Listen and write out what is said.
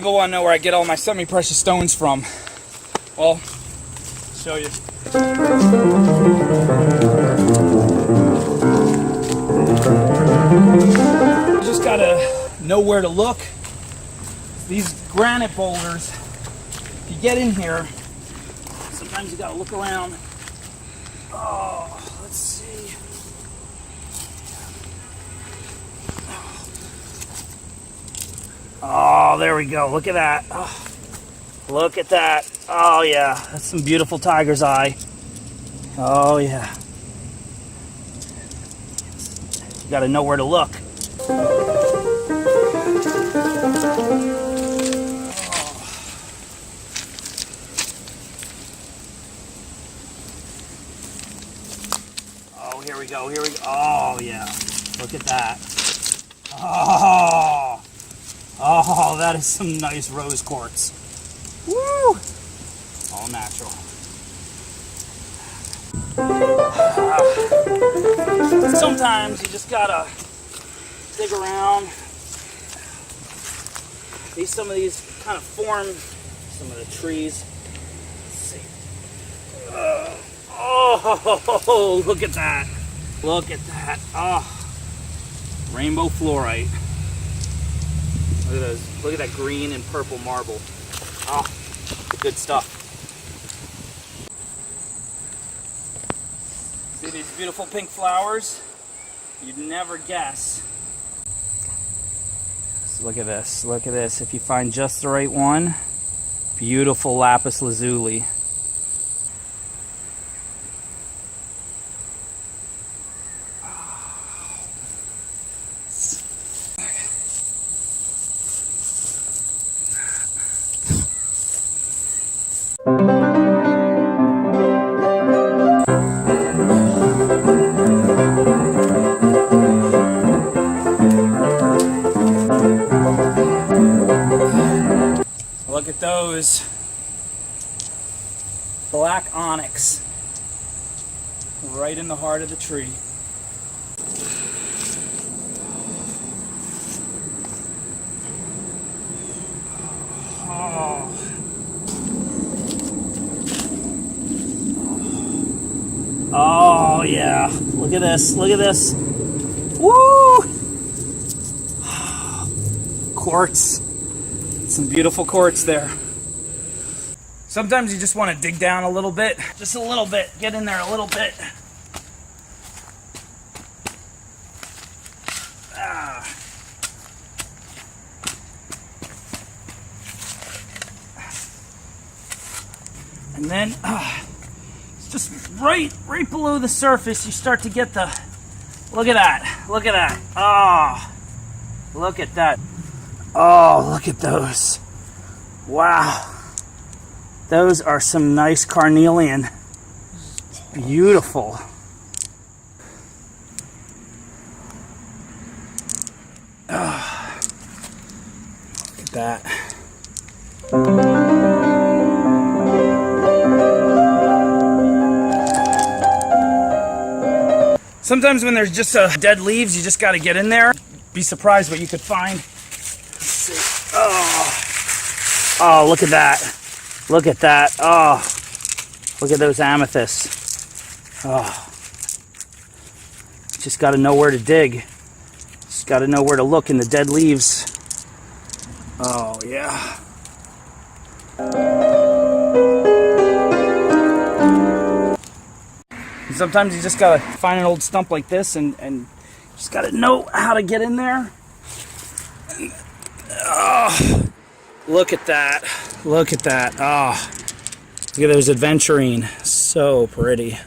people want to know where I get all my semi-precious stones from. Well, I'll show you. You just gotta know where to look. These granite boulders, if you get in here, sometimes you gotta look around. Oh, let's see. Oh, there we go. Look at that. Oh, look at that. Oh, yeah. That's some beautiful tiger's eye. Oh, yeah. You got to know where to look. Oh, here we go. Here we go. Oh, yeah. Look at that. Oh. Oh, that is some nice rose quartz. Woo! All natural. Sometimes you just gotta dig around. Some of these kind of form some of the trees. Let's see. Oh, look at that. Look at that. Oh, rainbow fluorite. Look at those. Look at that green and purple marble. Oh, good stuff. See these beautiful pink flowers? You'd never guess. So look at this. Look at this. If you find just the right one, beautiful lapis lazuli. Look at those black onyx right in the heart of the tree. Oh. Oh yeah, look at this, look at this. Woo! Quartz. Some beautiful quartz there. Sometimes you just want to dig down a little bit. Just a little bit. Get in there a little bit. Ah. And then it's just right below the surface you start to get the, look at that. Look at that. Oh, look at that. Oh, look at those. Wow. Those are some nice carnelian. Beautiful. Oh, look at that. Sometimes when there's just dead leaves, you just got to get in there. Be surprised what you could find. Oh, look at that. Look at that. Oh, look at those amethysts. Oh, just got to know where to dig. Just got to know where to look in the dead leaves. Oh, yeah. And sometimes you just got to find an old stump like this and just got to know how to get in there. Oh, look at that. Look at that. Oh, look at those aventurine. So pretty.